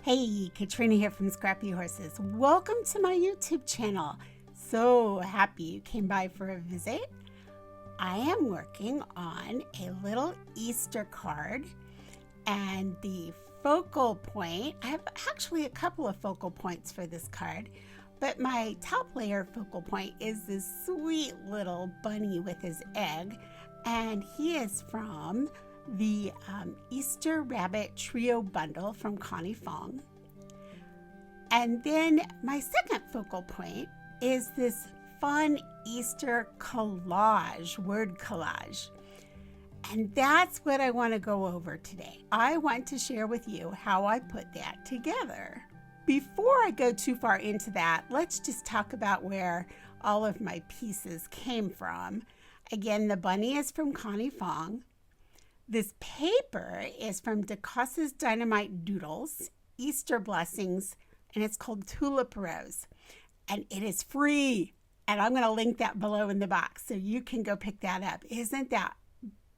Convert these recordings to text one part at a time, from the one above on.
Hey, Katrina here from Scrappy Horses. Welcome to my YouTube channel. So happy you came by for a visit. I am working on a little Easter card, and the focal point, I have actually a couple of focal points for this card, but my top layer focal point is this sweet little bunny with his egg, and he is from the Easter Rabbit Trio Bundle from Connie Fong. And then my second focal point is this fun Easter collage, word collage. And that's what I want to go over today. I want to share with you how I put that together. Before I go too far into that, let's just talk about where all of my pieces came from. Again, the bunny is from Connie Fong. This paper is from DeCosse's Dynamite Doodles, Easter Blessings, and it's called Tulip Rose. And it is free. And I'm going to link that below in the box so you can go pick that up. Isn't that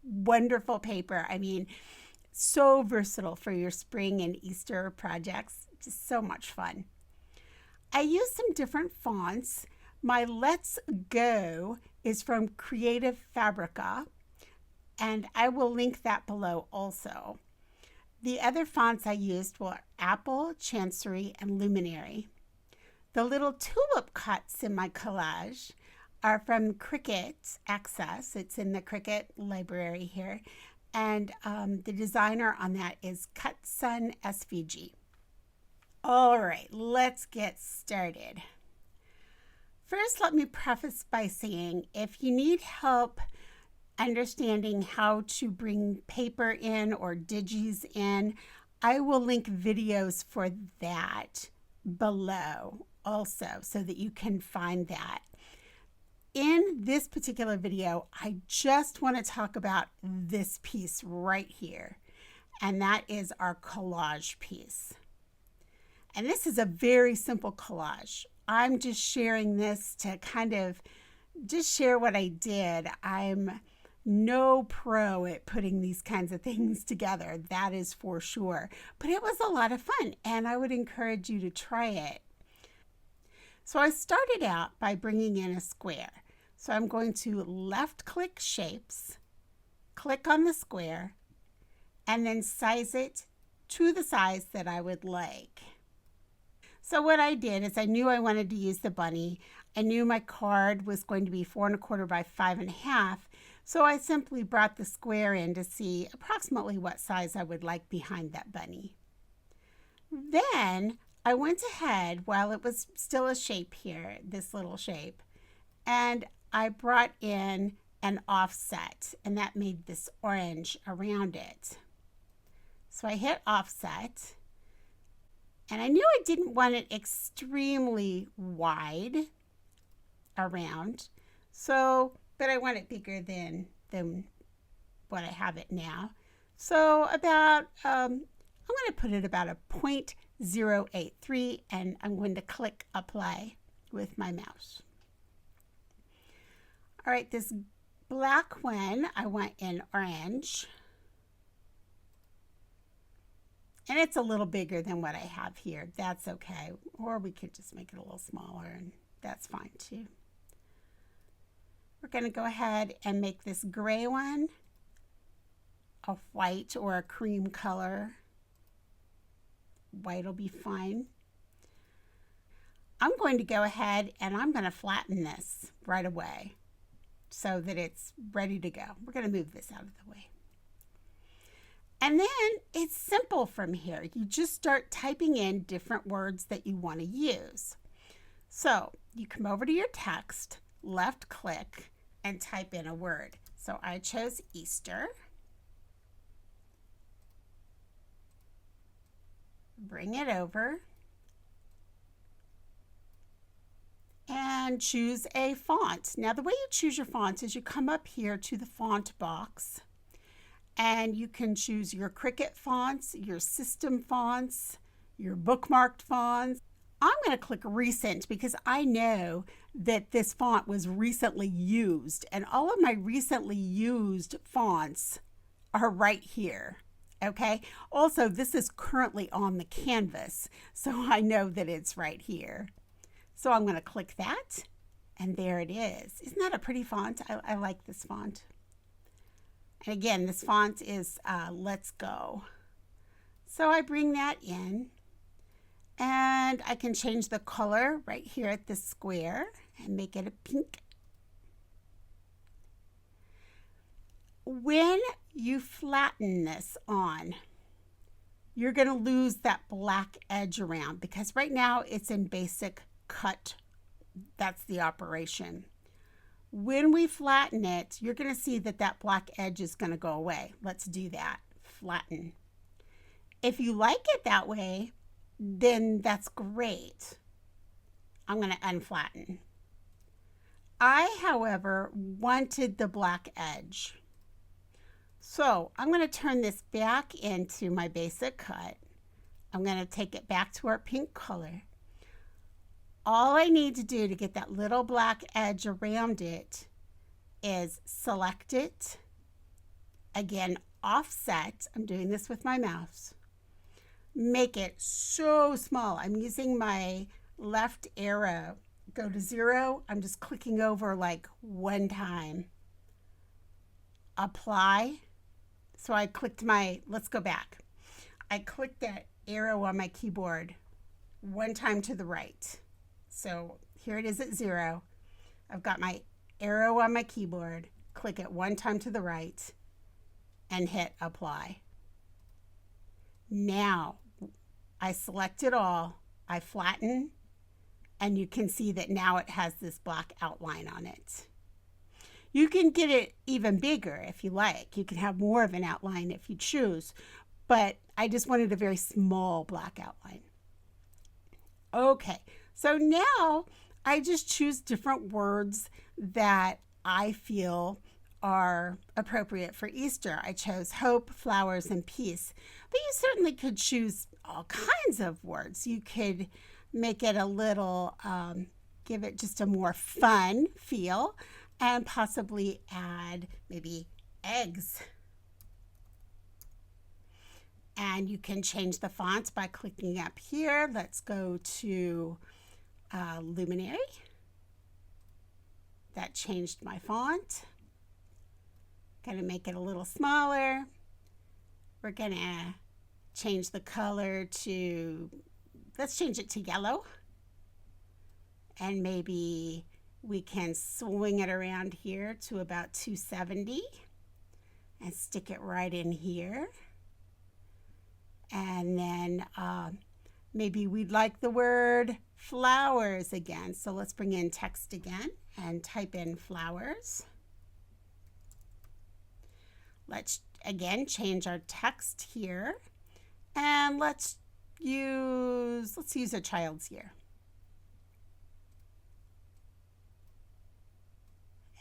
wonderful paper? I mean, so versatile for your spring and Easter projects. Just so much fun. I used some different fonts. My Let's Go is from Creative Fabrica, and I will link that below also. The other fonts I used were Apple, Chancery, and Luminary. The little tulip cuts in my collage are from Cricut Access. It's in the Cricut library here. And the designer on that is CutSun SVG. All right, let's get started. First, let me preface by saying if you need help understanding how to bring paper in or digis in, I will link videos for that below also so that you can find that. In this particular video, I just want to talk about this piece right here, and that is our collage piece. And this is a very simple collage. I'm just sharing this to kind of just share what I did. I'm no pro at putting these kinds of things together, that is for sure. But it was a lot of fun, and I would encourage you to try it. So I started out by bringing in a square. So I'm going to left-click Shapes, click on the square, and then size it to the size that I would like. So what I did is I knew I wanted to use the bunny. I knew my card was going to be 4 1/4 by 5 1/2. So I simply brought the square in to see approximately what size I would like behind that bunny. Then I went ahead while it was still a shape here, this little shape, and I brought in an offset, and that made this orange around it. So I hit offset, and I knew I didn't want it extremely wide around, but I want it bigger than what I have it now. So about, I'm going to put it about a 0.083, and I'm going to click apply with my mouse. All right, this black one I want in orange. And it's a little bigger than what I have here. That's okay. Or we could just make it a little smaller, and that's fine too. We're going to go ahead and make this gray one a white or a cream color. White will be fine. I'm going to go ahead and I'm going to flatten this right away so that it's ready to go. We're going to move this out of the way. And then it's simple from here. You just start typing in different words that you want to use. So you come over to your text, left click, and type in a word. So I chose Easter. Bring it over. And choose a font. Now the way you choose your fonts is you come up here to the font box, and you can choose your Cricut fonts, your system fonts, your bookmarked fonts. I'm going to click recent because I know that this font was recently used, and all of my recently used fonts are right here. Okay, also this is currently on the canvas, so I know that it's right here. So I'm going to click that, and there it is. Isn't that a pretty font? I like this font. And again, this font is Let's Go. So I bring that in, and I can change the color right here at this square and make it a pink. When you flatten this on, you're going to lose that black edge around, because right now it's in basic cut. That's the operation. When we flatten it, you're going to see that that black edge is going to go away. Let's do that. Flatten. If you like it that way, then that's great. I'm going to unflatten. I, however, wanted the black edge. So I'm going to turn this back into my basic cut. I'm going to take it back to our pink color. All I need to do to get that little black edge around it is select it. Again, offset. I'm doing this with my mouse. Make it so small. I'm using my left arrow. Go to 0. I'm just clicking over like one time. Apply. So I clicked let's go back. I clicked that arrow on my keyboard one time to the right. So here it is at 0. I've got my arrow on my keyboard. Click it one time to the right and hit apply. Now I select it all. I flatten, and you can see that now it has this black outline on it. You can get it even bigger if you like. You can have more of an outline if you choose, but I just wanted a very small black outline. Okay, so now I just choose different words that I feel are appropriate for Easter. I chose hope, flowers, and peace, but you certainly could choose all kinds of words. You could make it a little, give it just a more fun feel, and possibly add maybe eggs. And you can change the fonts by clicking up here. Let's go to Luminary. That changed my font. Going to make it a little smaller. We're going to change the color to, let's change it to yellow. And maybe we can swing it around here to about 270 and stick it right in here. And then maybe we'd like the word flowers again. So let's bring in text again and type in flowers. Let's again change our text here, and let's use a child's ear.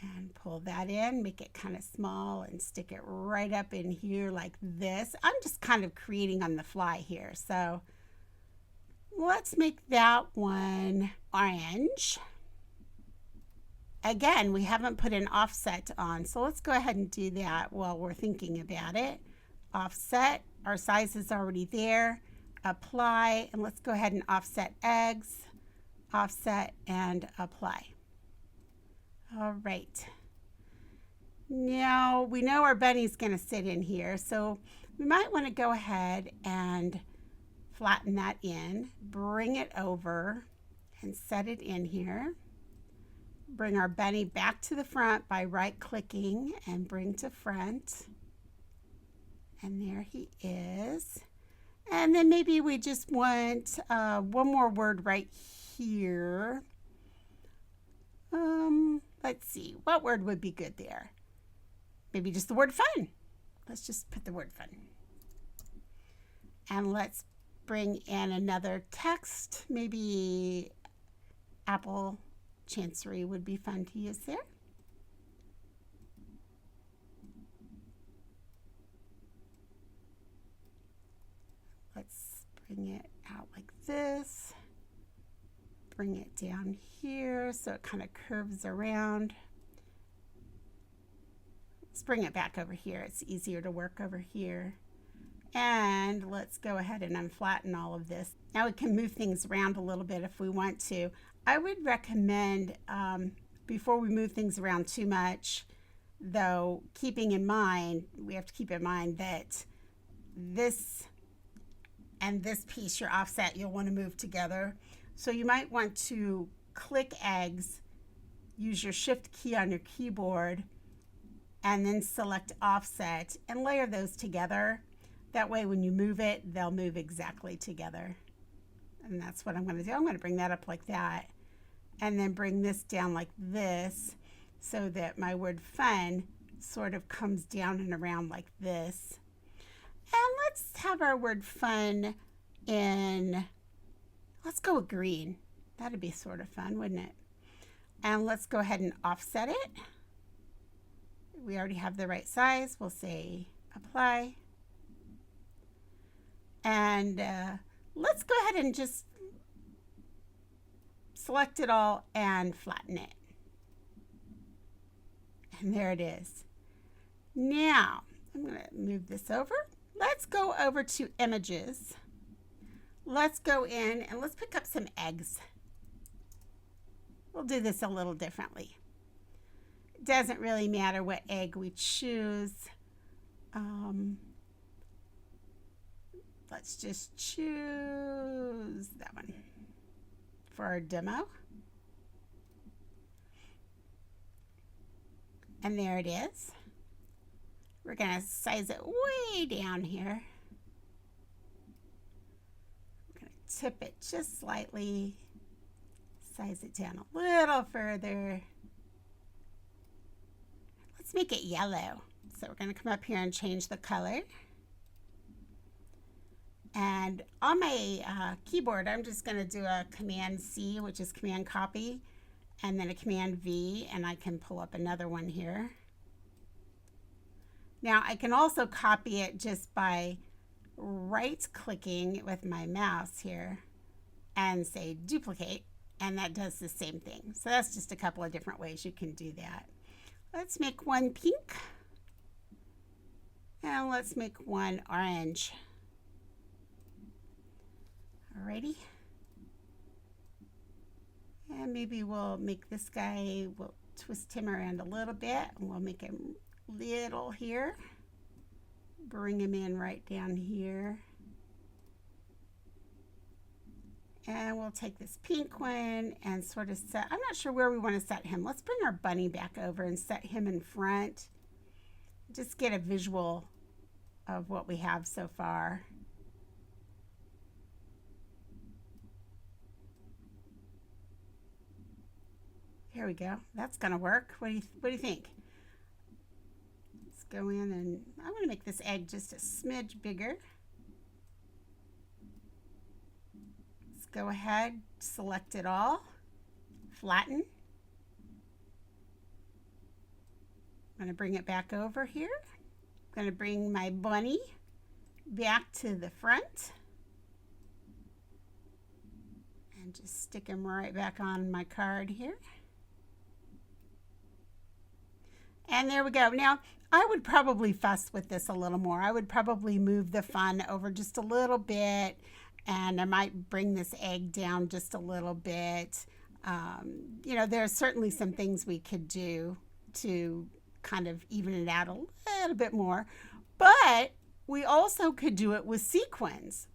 And pull that in, make it kind of small, and stick it right up in here like this. I'm just kind of creating on the fly here. So let's make that one orange. Again, we haven't put an offset on, so let's go ahead and do that while we're thinking about it. Offset, our size is already there. Apply, and let's go ahead and offset eggs. Offset and apply. All right. Now we know our bunny's going to sit in here, so we might want to go ahead and flatten that in, bring it over, and set it in here. Bring our bunny back to the front by right-clicking and bring to front. And there he is. And then maybe we just want one more word right here. Let's see, what word would be good there? Maybe just the word fun. Let's just put the word fun. And let's bring in another text. Maybe apple chancery would be fun to use there. Let's bring it out like this. Bring it down here so it kind of curves around. Let's bring it back over here. It's easier to work over here. And let's go ahead and unflatten all of this. Now we can move things around a little bit if we want to. I would recommend, before we move things around too much, though, keeping in mind, we have to keep in mind that this and this piece, your offset, you'll want to move together. So you might want to click eggs, use your shift key on your keyboard, and then select offset and layer those together. That way when you move it, they'll move exactly together. And that's what I'm going to do. I'm going to bring that up like that, and then bring this down like this, so that my word fun sort of comes down and around like this. And let's have our word fun in, let's go with green. That'd be sort of fun, wouldn't it? And let's go ahead and offset it. We already have the right size. We'll say apply. And let's go ahead and just select it all and flatten it. And there it is. Now, I'm going to move this over. Let's go over to images. Let's go in and let's pick up some eggs. We'll do this a little differently. It doesn't really matter what egg we choose. Let's just choose that one for our demo. And there it is. We're going to size it way down here. We're going to tip it just slightly, size it down a little further. Let's make it yellow. So we're going to come up here and change the color. And on my keyboard, I'm just going to do a Command C, which is Command Copy, and then a Command V, and I can pull up another one here. Now I can also copy it just by right-clicking with my mouse here and say duplicate, and that does the same thing. So that's just a couple of different ways you can do that. Let's make one pink, and let's make one orange. Alrighty. And maybe we'll make this guy, we'll twist him around a little bit, and we'll make him little here. Bring him in right down here. And we'll take this pink one and sort of set, I'm not sure where we want to set him. Let's bring our bunny back over and set him in front. Just get a visual of what we have so far. Here we go. That's going to work. What do you think? Let's go in, and I'm going to make this egg just a smidge bigger. Let's go ahead, select it all, flatten. I'm going to bring it back over here. I'm going to bring my bunny back to the front. And just stick him right back on my card here. And there we go. Now, I would probably fuss with this a little more. I would probably move the fun over just a little bit, and I might bring this egg down just a little bit. You know, there are certainly some things we could do to kind of even it out a little bit more, but we also could do it with sequins.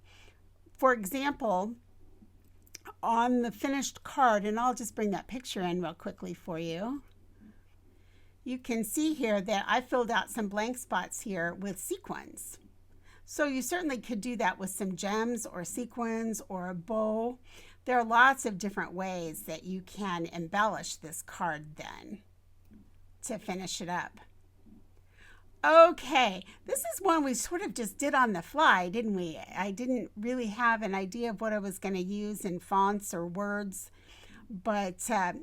For example, on the finished card, and I'll just bring that picture in real quickly for you. You can see here that I filled out some blank spots here with sequins. So you certainly could do that with some gems or sequins or a bow. There are lots of different ways that you can embellish this card then to finish it up. Okay, this is one we sort of just did on the fly, didn't we? I didn't really have an idea of what I was going to use in fonts or words. But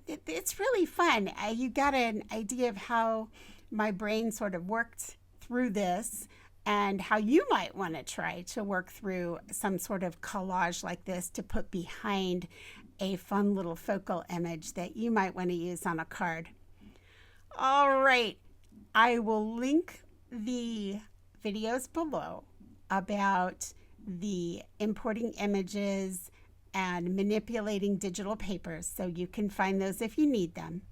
it's really fun. You got an idea of how my brain sort of worked through this, and how you might want to try to work through some sort of collage like this to put behind a fun little focal image that you might want to use on a card. All right, I will link the videos below about the importing images and manipulating digital papers, so you can find those if you need them.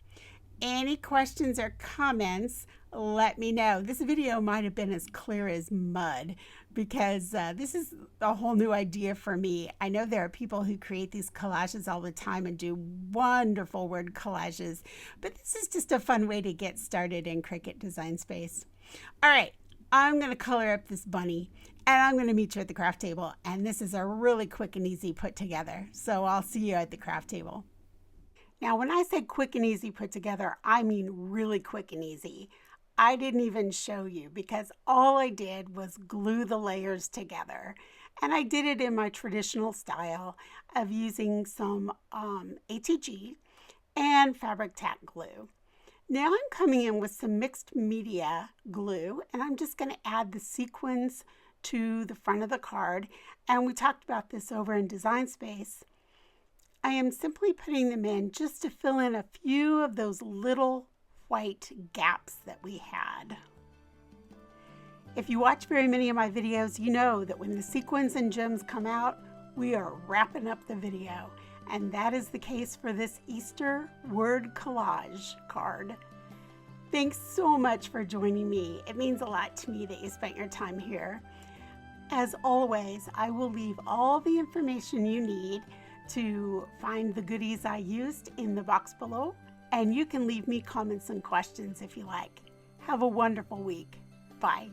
Any questions or comments, let me know. This video might have been as clear as mud because this is a whole new idea for me. I know there are people who create these collages all the time and do wonderful word collages, but this is just a fun way to get started in Cricut Design Space. All right, I'm going to color up this bunny and I'm going to meet you at the craft table. And this is a really quick and easy put together. So I'll see you at the craft table. Now, when I say quick and easy put together, I mean really quick and easy. I didn't even show you because all I did was glue the layers together. And I did it in my traditional style of using some ATG and Fabri-Tac glue. Now I'm coming in with some mixed media glue, and I'm just going to add the sequins to the front of the card. And we talked about this over in Design Space. I am simply putting them in just to fill in a few of those little white gaps that we had. If you watch very many of my videos, you know that when the sequins and gems come out, we are wrapping up the video. And that is the case for this Easter Word Collage card. Thanks so much for joining me. It means a lot to me that you spent your time here. As always, I will leave all the information you need to find the goodies I used in the box below, and you can leave me comments and questions if you like. Have a wonderful week. Bye.